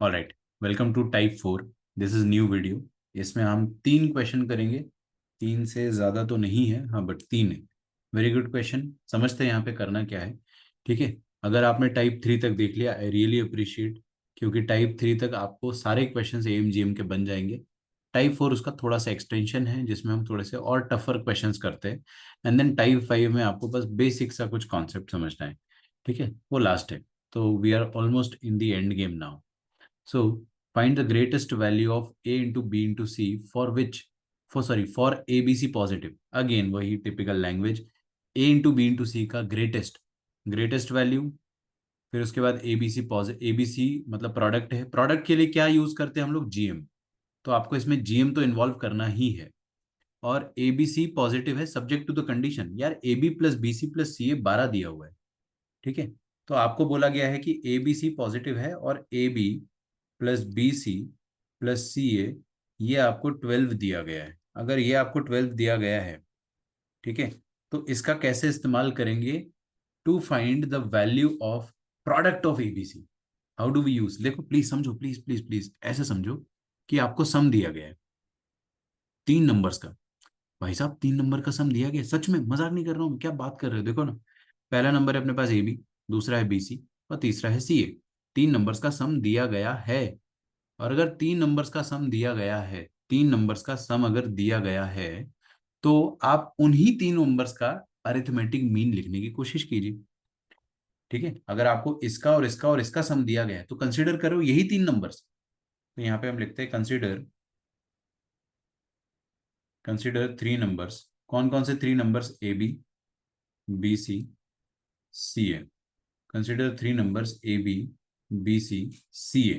Alright, welcome to type 4। This is new video. इसमें हम 3 question करेंगे। 3 से ज़्यादा तो नहीं है, हाँ, बट 3 है। Very good question. समझते हैं यहाँ पे करना क्या है। ठीक है, अगर आपने टाइप 3 तक देख लिया, आई रियली अप्रिशिएट, क्योंकि टाइप 3 तक आपको सारे क्वेश्चन एम जी एम के बन जाएंगे। टाइप 4 उसका थोड़ा सा एक्सटेंशन है, जिसमें हम थोड़े से और टफर क्वेश्चंस करते हैं। एंड देन टाइप 5 में आपको बस बेसिक सा कुछ कॉन्सेप्ट समझना है। ठीक है, वो लास्ट है। तो we are almost in the end game now. So find the greatest value of A into B into C for which, for ABC positive. Again वही typical language, A into B into C का greatest value। फिर उसके बाद ABC positive, ABC मतलब product है। Product के लिए क्या यूज करते हैं हम लोग? GM। तो आपको इसमें GM तो इन्वॉल्व करना ही है। और ABC पॉजिटिव है सब्जेक्ट टू द कंडीशन। यार AB plus BC plus CA 12 दिया हुआ है। ठीक है, तो आपको बोला गया है कि ABC पॉजिटिव है और AB plus BC plus CA ये आपको 12 दिया गया है। अगर ये आपको 12 दिया गया है, ठीक है, तो इसका कैसे इस्तेमाल करेंगे? To find the value of product of ABC। How do we use? देखो प्लीज समझो, प्लीज प्लीज प्लीज ऐसे समझो कि आपको सम दिया गया है 3 नंबर्स का। भाई साहब 3 नंबर का सम दिया गया है, सच में, मजाक नहीं कर रहा हूँ मैं। क्या बात कर रहे हो? देखो ना, पहला नंबर है अपने पास AB, दूसरा है BC और तीसरा है CA। 3 नंबर्स का सम दिया गया है। और अगर 3 नंबर्स का सम दिया गया है, 3 नंबर्स का सम अगर दिया गया है, तो आप उन्हीं 3 नंबर्स का अरिथमेटिक मीन लिखने की कोशिश कीजिए। ठीक है, अगर आपको इसका और इसका और इसका सम दिया गया है तो कंसीडर करो यही 3 नंबर्स। तो यहाँ पे हम लिखते हैं कंसीडर, कंसीडर 3 नंबर्स। कौन कौन से 3 numbers? AB BC CA। Consider 3 numbers AB BC CA।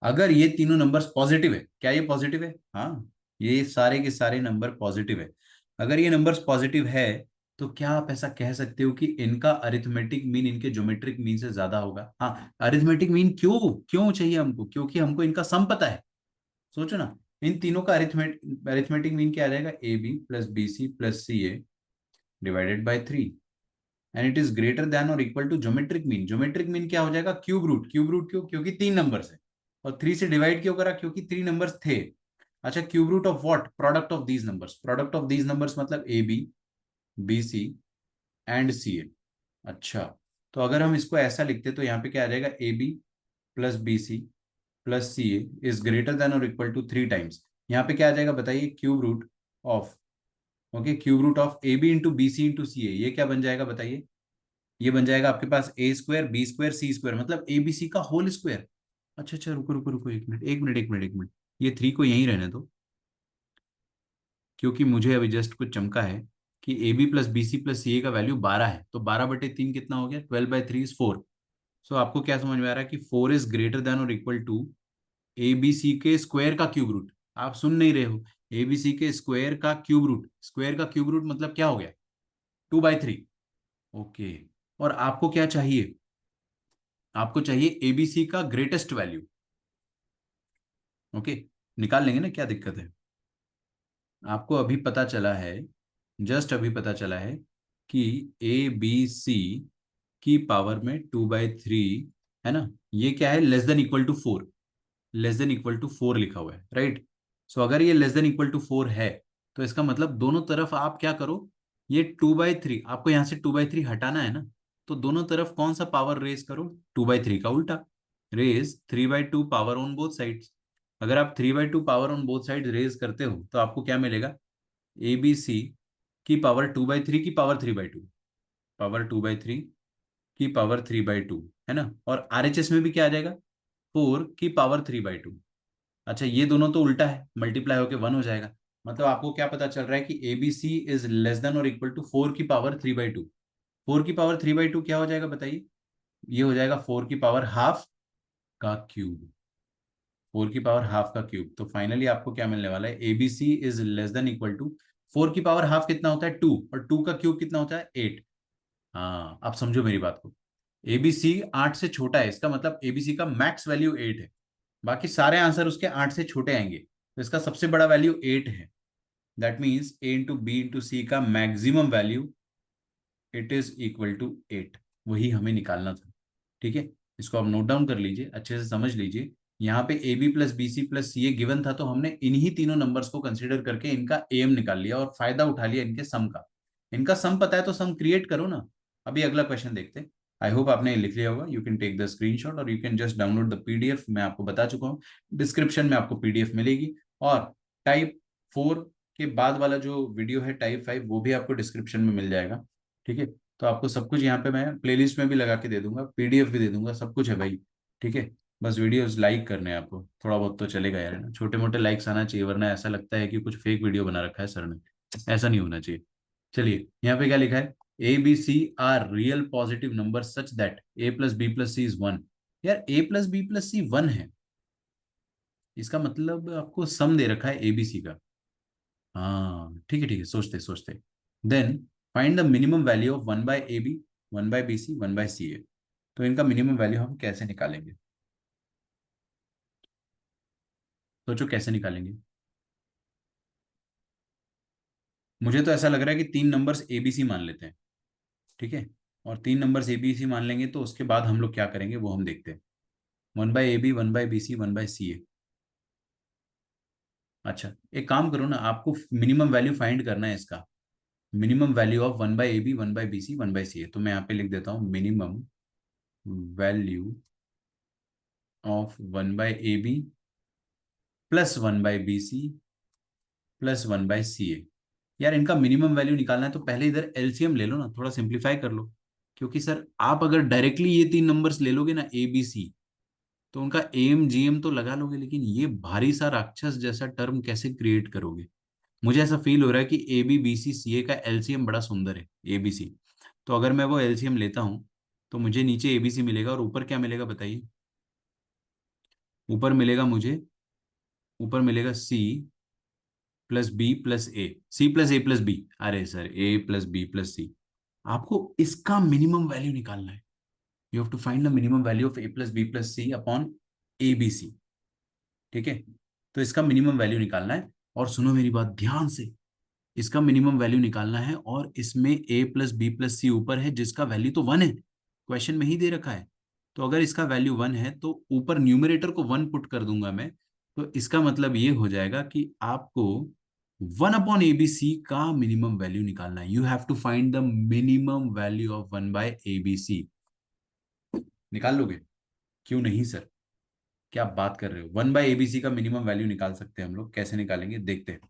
अगर ये तीनों नंबर्स पॉजिटिव है, क्या ये पॉजिटिव है? हाँ, ये सारे के सारे नंबर पॉजिटिव है। अगर ये नंबर्स पॉजिटिव है, तो क्या आप ऐसा कह सकते हो कि इनका अरिथमेटिक मीन इनके ज्योमेट्रिक मीन से ज्यादा होगा? हाँ, अरिथमेटिक मीन क्यों क्यों चाहिए हमको? क्योंकि हमको इनका सम पता है। सोचो ना, इन तीनों का अरिथमेटिक मीन क्या आ जाएगा? AB plus BC plus CA divided by 3। And it is greater than और equal to geometric mean. Geometric mean क्या हो जाएगा? Cube root. क्यूब रूट क्यों? क्योंकि 3 नंबर्स है। और 3 से डिवाइड क्यों करा? क्योंकि 3 नंबर्स थे। अच्छा, cube root of what? Product of these numbers. Product of these numbers मतलब AB BC एंड CA। अच्छा, तो अगर हम इसको ऐसा लिखते तो यहाँ पे क्या आ जाएगा? AB plus BC plus CA is greater than और इक्वल टू 3 टाइम्स। यहाँ पे क्या आ जाएगा बताइए? Cube root of, okay, cube root of AB into BC into CA। ये क्या बन जाएगा बताइए? ये बन जाएगा आपके पास A² B² C² मतलब ABC का होल स्क्वायर। अच्छा अच्छा, रुको रुको रुको, एक मिनट एक मिनट एक मिनट एक मिनट। ये 3 को यहीं रहने दो, क्योंकि मुझे अभी जस्ट कुछ चमका है कि AB plus BC plus CA का वैल्यू 12 है। तो 12/3 कितना हो गया? 12/3 इज 4। सो आपको क्या समझ में आ रहा है कि 4 इज ग्रेटर देन और इक्वल टू ABC के स्क्वायर का क्यूब रूट। आप सुन नहीं रहे हो? ABC के स्क्वायर का क्यूब रूट। स्क्वायर का क्यूब रूट मतलब क्या हो गया? 2/3। ओके, और आपको क्या चाहिए? आपको चाहिए ABC का ग्रेटेस्ट वैल्यू। ओके, निकाल लेंगे ना, क्या दिक्कत है? आपको अभी पता चला है, जस्ट अभी पता चला है कि ABC की पावर में 2/3 है ना, ये क्या है? Less than equal to 4। Less than equal to 4 लिखा हुआ है, राइट? सो अगर ये लेस देन इक्वल टू 4 है, तो इसका मतलब दोनों तरफ आप क्या करो? ये 2/3, आपको यहां से 2/3 हटाना है ना, तो दोनों तरफ कौन सा पावर रेज करो? 2/3 का उल्टा। Raise 3/2 power on both sides. अगर आप 3/2 power on both side raise करते हो तो आपको क्या मिलेगा? ABC की पावर 2/3 की पावर 3/2, पावर 2/3 की पावर 3/2, है ना? और RHS में भी क्या आ जाएगा? 4 की पावर 3/2। अच्छा, ये दोनों तो उल्टा है, मल्टीप्लाई होके 1 हो जाएगा। मतलब आपको क्या पता चल रहा है कि ABC इज लेस देन और इक्वल टू 4 की पावर 3/2। 4 की पावर 3/2 क्या हो जाएगा बताइए? ये हो जाएगा 4 की पावर हाफ का क्यूब। 4 की पावर हाफ का क्यूब। तो फाइनली आपको क्या मिलने वाला है? ABC is less than equal to 4 की पावर हाफ कितना होता है? 2, और 2 का क्यूब कितना होता है? 8। हाँ, आप समझो मेरी बात को। ABC 8 से छोटा है, इसका मतलब ABC का मैक्स वैल्यू 8 है। बाकी सारे आंसर उसके 8 से छोटे आएंगे, तो इसका सबसे बड़ा वैल्यू 8 है। That means A into B into C का maximum value it is equal to 8। वही हमें निकालना था। ठीक है, इसको आप नोट डाउन कर लीजिए, अच्छे से समझ लीजिए। यहाँ पे A B plus B C plus C A given था, तो हमने इन्हीं तीनों नंबर्स को कंसिडर करके इनका एम निकाल लिया और फायदा उठा लिया इनके सम का। इनका सम पता है तो सम क्रिएट करो ना। अभी अगला क्वेश्चन देखते हैं। आई होप आपने लिख लिया होगा। You can take the screenshot और you can just download the PDF. मैं आपको बता चुका हूँ, डिस्क्रिप्शन में आपको पीडीएफ मिलेगी। और टाइप 4 के बाद वाला जो वीडियो है टाइप 5, वो भी आपको डिस्क्रिप्शन में मिल जाएगा। ठीक है, तो आपको सब कुछ यहाँ पे मैं प्लेलिस्ट में भी लगा के दे दूंगा, पीडीएफ भी दे दूंगा, सब कुछ है भाई। ठीक है, बस वीडियोस लाइक करने हैं आपको, थोड़ा बहुत तो चलेगा यार, है ना, छोटे मोटे लाइक्स आना चाहिए, वरना ऐसा लगता है कि कुछ फेक वीडियो बना रखा है सर ने। ऐसा नहीं होना चाहिए। चलिए, यहाँ पे क्या लिखा है, A B C are real positive number such that A plus B plus C is one. यार A plus B plus C one है, इसका मतलब आपको सम दे रखा है एबीसी का। हाँ ठीक है ठीक है, सोचते सोचते। Then find the minimum value of one by A B, one by B C, one by C A. तो इनका मिनिमम वैल्यू हम कैसे निकालेंगे? सोचो कैसे निकालेंगे। मुझे तो ऐसा लग रहा है कि तीन नंबर्स एबीसी मान लेते हैं। ठीक है, और तीन नंबर्स एबीसी मान लेंगे तो उसके बाद हम लोग क्या करेंगे वो हम देखते हैं। One by A B, one by B C, one by C A. अच्छा, एक काम करो ना, आपको मिनिमम वैल्यू फाइंड करना है इसका। Minimum value of one by A B, one by B C, one by C A. तो मैं यहाँ पे लिख देता हूँ minimum value of one by A B plus one by B C plus one by C A. यार इनका minimum value निकालना है तो पहले इधर एलसीएम ले लो ना, थोड़ा सिंप्लीफाई कर लो। क्योंकि सर आप अगर डायरेक्टली ये तीन नंबर्स ले लोगे ना ए बी सी, तो उनका एम जीएम तो लगा लोगे, लेकिन ये भारी सा राक्षस जैसा टर्म कैसे क्रिएट करोगे? मुझे ऐसा फील हो रहा है कि ए बी बी सी सी ए का एलसीएम बड़ा सुंदर है, ए बी सी। तो अगर मैं वो एलसीएम लेता हूं तो मुझे नीचे एबीसी मिलेगा और ऊपर क्या मिलेगा बताइए? ऊपर मिलेगा मुझे, ऊपर मिलेगा C plus B plus A, C plus A plus B. अरे sir, A plus B plus C. आपको इसका मिनिमम वैल्यू निकालना है। You have to find the minimum value of A plus B plus C upon A B C. ठीक है, तो इसका minimum value निकालना है। और सुनो मेरी बात ध्यान से, इसका मिनिमम वैल्यू निकालना है और इसमें ए प्लस बी प्लस सी ऊपर है जिसका वैल्यू तो वन है, क्वेश्चन में ही दे रखा है। तो अगर इसका वैल्यू वन है तो ऊपर न्यूमरेटर को वन पुट कर दूंगा मैं। तो इसका मतलब ये हो जाएगा कि आपको one upon A B C का मिनिमम वैल्यू निकालना है। You have to find the minimum value of one by A B C. निकाल लोगे? क्यों नहीं सर, क्या आप बात कर रहे हो? वन बाय एबीसी का मिनिमम वैल्यू निकाल सकते हैं हम लोग, कैसे निकालेंगे देखते हैं।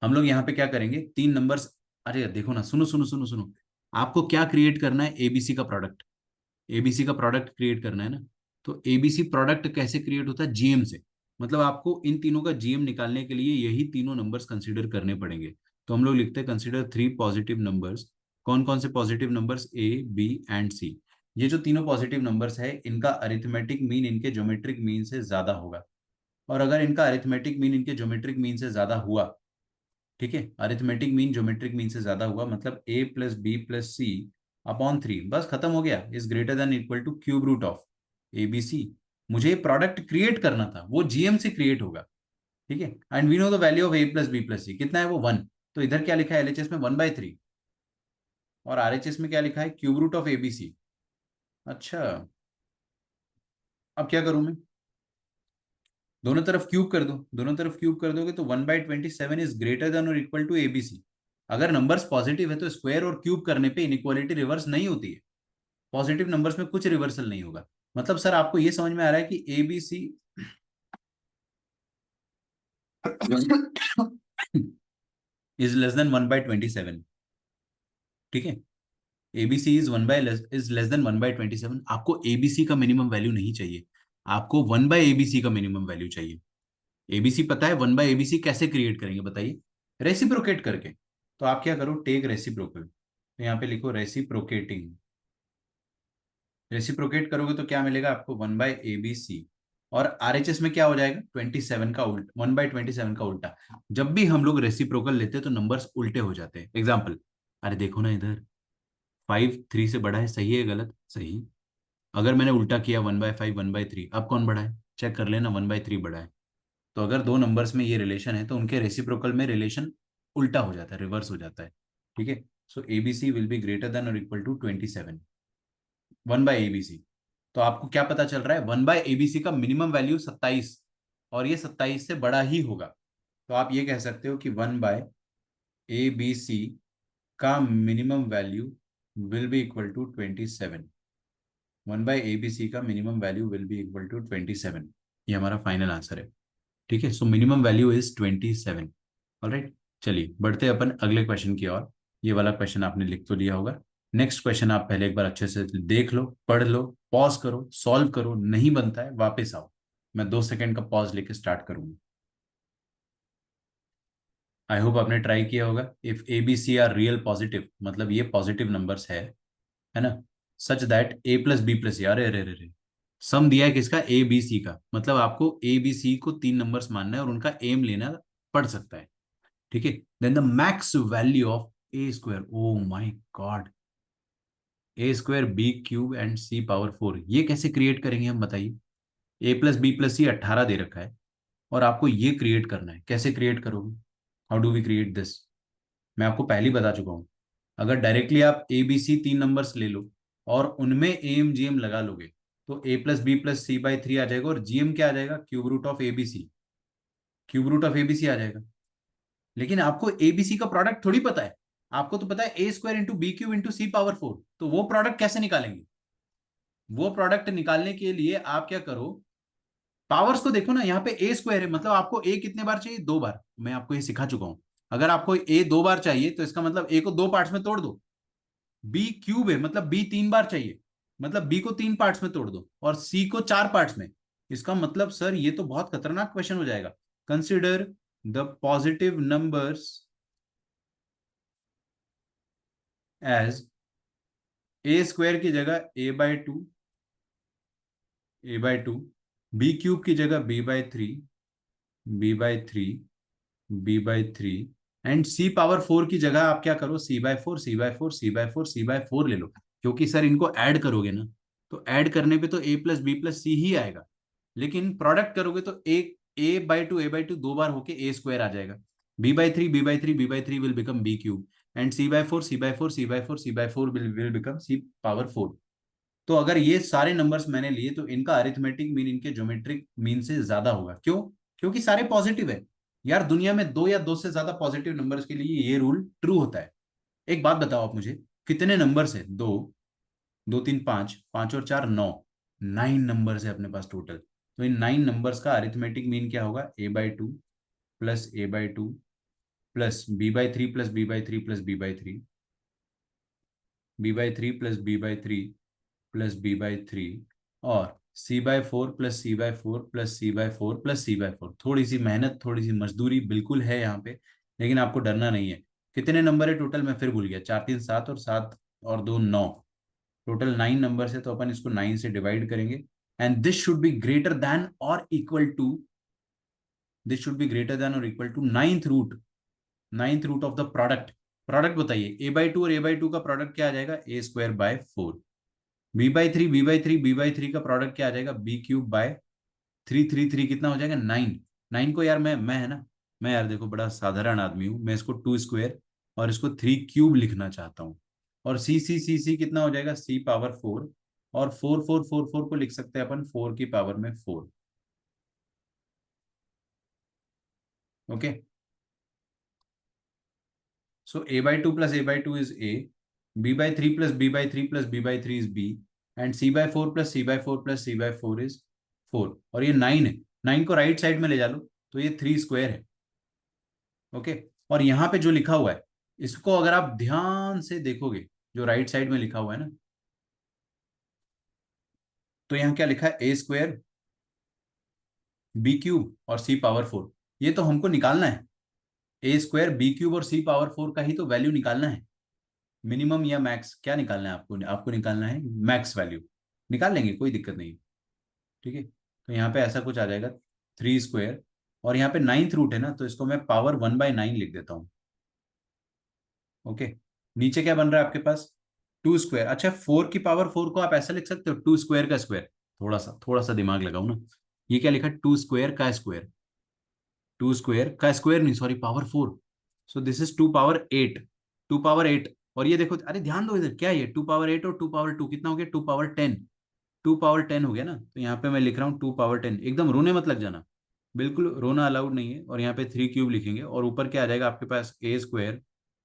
हम लोग यहाँ पे क्या करेंगे, तीन नंबर्स। अरे देखो ना, सुनो सुनो सुनो सुनो, आपको क्या क्रिएट करना है, एबीसी का प्रोडक्ट। एबीसी का प्रोडक्ट क्रिएट करना है ना। तो एबीसी प्रोडक्ट कैसे क्रिएट होता है, जीएम से। मतलब आपको इन तीनों का जीएम निकालने के लिए यही तीनों नंबर्स कंसीडर करने पड़ेंगे। तो हम लोग लिखते हैं कंसीडर थ्री पॉजिटिव नंबर्स। कौन कौन से positive numbers, A B and C. ये जो तीनों पॉजिटिव नंबर्स है इनका अरिथमेटिक मीन इनके ज्योमेट्रिक मीन से ज्यादा होगा। और अगर इनका अरिथमेटिक मीन इनके ज्योमेट्रिक मीन से ज्यादा हुआ, ठीक है, अरिथमेटिक मीन ज्योमेट्रिक मीन से ज्यादा हुआ, मतलब A plus B plus C upon three, बस खत्म हो गया, is greater than equal to cube root of A B C. मुझे प्रोडक्ट क्रिएट करना था, वो जीएम से क्रिएट होगा। ठीक है, and we know the value of A plus B plus C कितना है, वो वन। तो इधर क्या लिखा है एलएचएस में, वन बाय थ्री। और आरएचएस में क्या लिखा है, क्यूब रूट ऑफ एबीसी। अच्छा, अब क्या करूं मैं? दोनों तरफ क्यूब कर दो, दोनों तरफ क्यूब कर दोगे तो 1/27 इज ग्रेटर देन और इक्वल टू एबीसी। अगर नंबर्स पॉजिटिव है तो स्क्वायर और क्यूब करने पे इनइक्वालिटी रिवर्स नहीं होती है। पॉजिटिव नंबर्स में कुछ रिवर्सल नहीं होगा। मतलब सर आपको ये समझ में आ रहा है कि एबीसी इज लेस देन 1/27। ठीक है, ABC is one by is less then 1/27। आपको एबीसी का मिनिमम वैल्यू नहीं चाहिए, आपको वन बाय एबीसी का मिनिमम वैल्यू चाहिए। एबीसी पता है, वन बाय एबीसी कैसे क्रिएट करेंगे बताइए? रेसिप्रोकेट करके। तो आप क्या करो, टेक रेसिप्रोकल। तो यहाँ पे लिखो रेसिप्रोकेटिंग। रेसिप्रोकेट करोगे तो क्या मिलेगा आपको, one by A B C. और आरएचएस में क्या हो जाएगा, 27 का उल्टा, 1/27 का उल्टा। जब भी हम लोग रेसिप्रोकल लेते हैं तो नंबर्स उल्टे हो जाते हैं। एग्जाम्पल, अरे देखो ना इधर, 5 3 से बड़ा है, सही है गलत? सही। अगर मैंने उल्टा किया, 1/5 1/3, अब कौन बड़ा है, चेक कर लेना, 1/3 बड़ा है। तो अगर दो नंबर्स में ये रिलेशन है तो उनके रेसिप्रोकल में रिलेशन उल्टा हो जाता है, रिवर्स हो जाता है। ठीक है, so ABC will be greater than और equal to 27, one by ABC. तो आपको क्या पता चल रहा है, 1/ABC का मिनिमम वैल्यू 27, और ये 27 से बड़ा ही होगा। तो आप ये कह सकते हो कि 1/ABC का minimum value will be equal to 27। 1/ABC का minimum value will be equal to 27। ये हमारा फाइनल आंसर है। ठीक है, so minimum value is 27। Alright, चलिए बढ़ते हैं अपन अगले क्वेश्चन की ओर। ये वाला क्वेश्चन आपने लिख तो लिया होगा। नेक्स्ट क्वेश्चन आप पहले एक बार अच्छे से देख लो, पढ़ लो, पॉज करो, सॉल्व करो, नहीं बनता है वापस आओ। मैं 2 सेकंड का पॉज लेके स्टार्ट करूंगा। आई होप आपने ट्राई किया होगा। If A B C are real positive, मतलब ये पॉजिटिव नंबर्स है ना, such that A plus B plus, अरे अरे अरे, सम दिया है किसका, ए बी सी का, मतलब आपको ए बी सी को 3 नंबर्स मानना है और उनका एम लेना पड़ सकता है। ठीक है, then the max value of A square, oh my god, A square B cube and C power 4, ये कैसे क्रिएट करेंगे हम बताइए। A plus B plus C 18 दे रखा है और आपको ये क्रिएट करना है, कैसे क्रिएट करोगे, how do we create this. मैं आपको पहले ही बता चुका हूं, अगर डायरेक्टली आप ए बी सी 3 नंबर्स ले लो और उनमें ए एम जी एम लगा लोगे, तो A plus B plus C by 3 आ जाएगा, और जीएम क्या आ जाएगा, cube root of A B C, cube root of A B C आ जाएगा। लेकिन आपको एबीसी का प्रोडक्ट थोड़ी पता है, आपको तो पता है A square into B cube into C power 4, तो वो प्रोडक्ट कैसे निकालेंगे। वो प्रोडक्ट निकालने के लिए आप क्या करो, पावर्स को देखो ना, यहाँ पे ए स्क्वायर है, मतलब आपको ए कितने बार चाहिए, 2 बार। मैं आपको ये सिखा चुका हूं, अगर आपको ए 2 बार चाहिए तो इसका मतलब ए को 2 पार्ट्स में तोड़ दो। बी क्यूब है, मतलब बी 3 बार चाहिए, मतलब बी को 3 पार्ट्स में तोड़ दो, और सी को 4 पार्ट्स में। इसका मतलब सर ये तो बहुत खतरनाक क्वेश्चन हो जाएगा। Consider the positive numbers as A square की जगह a/2, a/2, बी क्यूब की जगह b/3, b/3, b/3, and C power 4 की जगह आप क्या करो, c/4, c/4, c/4, c/4 ले लो। क्योंकि सर इनको ऐड करोगे ना, तो ऐड करने पे तो a प्लस बी प्लस सी ही आएगा, लेकिन प्रोडक्ट करोगे तो a/2 2 बार होके ए स्क्वायर आ जाएगा। b/3, b/3, b/3 will become B cube, and c/4, c/4, c/4, c/4 will become C power 4। तो अगर ये सारे नंबर्स मैंने लिए तो इनका अरिथमेटिक मीन इनके ज्योमेट्रिक मीन से ज्यादा होगा। क्यों, क्योंकि सारे पॉजिटिव है। यार दुनिया में 2 या 2 से ज्यादा पॉजिटिव नंबर्स के लिए ये रूल ट्रू होता है। एक बात बताओ आप मुझे, कितने नंबर्स है, दो, दो तीन पांच, पांच और चार 9, 9 नंबर्स है अपने पास टोटल। तो इन 9 नंबर्स का अरिथमेटिक मीन क्या होगा, a/2 plus a/2 plus b/3 plus b/3 plus b/3, b/3 plus b/3 plus b/3, और c/4 plus c/4 plus c/4 plus c/4। थोड़ी सी मेहनत, थोड़ी सी मजदूरी बिल्कुल है यहाँ पे, लेकिन आपको डरना नहीं है। कितने नंबर है टोटल, मैं फिर भूल गया, 4 3 7 और 7 और 2 9, टोटल 9 नंबर है। तो अपन इसको 9 से डिवाइड करेंगे, and this should be greater than और equal to, this should be greater than और equal to ninth root, ninth root of the product. Product बताइए, a/2 और a/2 का प्रोडक्ट क्या आ जाएगा, a² bye 4। b/3, b/3, b/3 का product क्या आ जाएगा, b³ बाय 3, 3 3 कितना हो जाएगा, 9। 9 को यार मैं है ना, मैं यार देखो बड़ा साधारण आदमी हूं, मैं इसको 2 स्क्वायर और इसको 3 क्यूब लिखना चाहता हूँ। और सी कितना हो जाएगा, c पावर 4, और 4 4 4 4 को लिख सकते हैं अपन 4 की पावर में 4। Okay, so a/2 plus a/2 is a, b/3 plus b/3 plus b/3 is b, and c/4 plus c/4 plus c/4 is 4। और ये 9 है, 9 को राइट साइड में ले जा लो तो ये 3 स्क्वायर है। ओके, और यहाँ पे जो लिखा हुआ है, इसको अगर आप ध्यान से देखोगे, जो राइट साइड में लिखा हुआ है ना, तो यहाँ क्या लिखा है, a² b³ और c/4। ये तो हमको निकालना है, a² b³ और c/4 का ही तो वैल्यू निकालना है। मिनिमम या मैक्स क्या निकालना है आपको, आपको निकालना है मैक्स वैल्यू। निकाल लेंगे, कोई दिक्कत नहीं। ठीक है, तो यहाँ पे ऐसा कुछ आ जाएगा 3 स्क्वायर, और यहाँ पे 9th रूट है ना, तो इसको मैं पावर 1/9 लिख देता हूँ। ओके, नीचे क्या बन रहा है आपके पास, 2 स्क्वायर। अच्छा, 4 की पावर 4 को आप ऐसा लिख सकते हो, 2 स्क्वायर का स्क्वायर। थोड़ा सा दिमाग लगाओ ना, ये क्या लिखा, 2 स्क्वायर का स्क्वायर, 2 स्क्वायर का स्क्वायर नहीं, sorry, power 4। So this is 2 power 8, 2 power 8। और ये देखो, अरे ध्यान दो इधर, क्या है ये, 2 पावर 8 और 2 पावर 2 कितना हो गया, 2 पावर 10। 2 पावर 10 हो गया ना, तो यहाँ पे मैं लिख रहा हूँ 2 पावर 10। एकदम रोने मत लग जाना, बिल्कुल रोना अलाउड नहीं है। और यहाँ पे 3 क्यूब लिखेंगे और ऊपर क्या आ जाएगा आपके पास, A²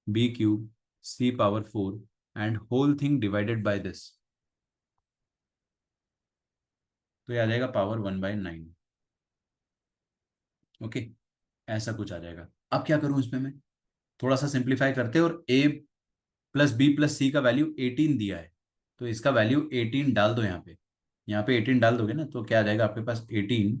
B³ C⁴ and whole thing divided by this, तो ये आ जाएगा पावर 1/9। ओके, ऐसा कुछ आ जाएगा। अब क्या करूं इसमें मैं, थोड़ा सा सिंप्लीफाई करते हैं, और A+B+C का वैल्यू 18 दिया है, तो इसका वैल्यू 18 डाल दो यहाँ पे। यहाँ पे 18 डाल दोगे ना, तो क्या आ जाएगा आपके पास 18।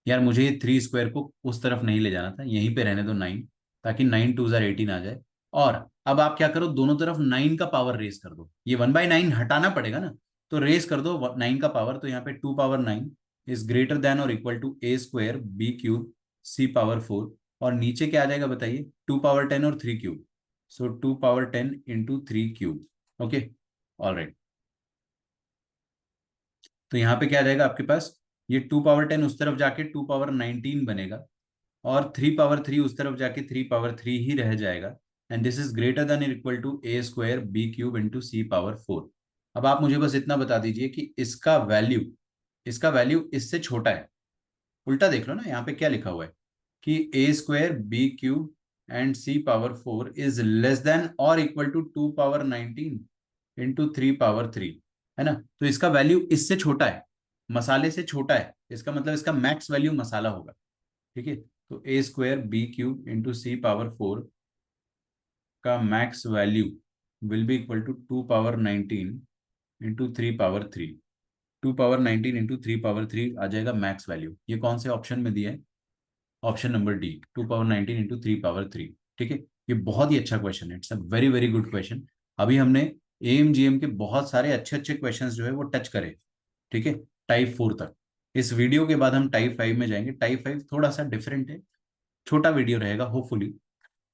यार मुझे ये 3² को उस तरफ नहीं ले जाना था, यहीं पे रहने दो 9, ताकि 9×2 = 18 आ जाए। और अब आप क्या करो, दोनों तरफ 9 का पावर रेस कर दो, ये 1/9 हटाना पड़ेगा ना, तो रेस कर दो 9 का पावर। तो यहाँ पे 2 पावर 9 इज ग्रेटर देन और equal to A² B³ C⁴ और नीचे क्या आ जाएगा बताइए, 2 पावर 10 और 3 क्यूब। सो 2 power 10 × 3 cube. Okay, all right. तो यहाँ पे क्या आ जाएगा आपके पास, ये 2 पावर 10 उस तरफ जाके 2 पावर 19 बनेगा, और 3 पावर 3 उस तरफ जाके 3 पावर 3 ही रह जाएगा। And this is greater than और equal to A² B³ C⁴ अब आप मुझे बस इतना बता दीजिए कि इसका वैल्यू इससे छोटा है। उल्टा देख लो ना, यहाँ पे क्या लिखा हुआ है कि A² B³ and C⁴ is less then और इक्वल टू 2 पावर 19 × 3 पावर 3, है ना। तो इसका वैल्यू इससे छोटा है, मसाले से छोटा है, इसका मतलब इसका मैक्स वैल्यू मसाला होगा। ठीक है, तो A² B³ × C⁴ का max value will be equal to 2 power 19 × 3 power 3। 2 power 19 × 3 power 3 आ जाएगा मैक्स वैल्यू। ये कौन से ऑप्शन में दिया है, option number D, 2 power 19 × 3 power 3। ठीक है, ये बहुत ही अच्छा क्वेश्चन है, it's a very very good question. अभी हमने AMGM के बहुत सारे अच्छे अच्छे क्वेश्चंस जो है वो टच करे। ठीक है, टाइप 4 तक। इस वीडियो के बाद हम टाइप 5 में जाएंगे। टाइप 5 थोड़ा सा डिफरेंट है, छोटा वीडियो रहेगा hopefully,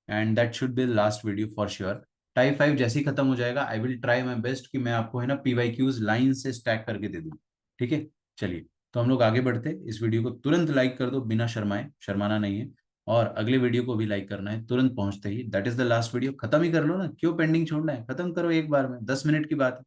and that should be last video for sure. Type 5 जैसे ही खत्म हो जाएगा, I will try my best कि मैं आपको है ना PYQs लाइन से स्टैक करके दे दूँ। ठीक है, चलिए, तो हम लोग आगे बढ़ते हैं। इस वीडियो को तुरंत लाइक कर दो बिना शर्माए, शर्माना नहीं है। और अगले वीडियो को भी लाइक करना है तुरंत पहुंचते ही। That is the last video, खत्म ही कर लो ना, क्यों पेंडिंग छोड़ना है, खत्म करो एक बार में, 10 मिनट की बात है।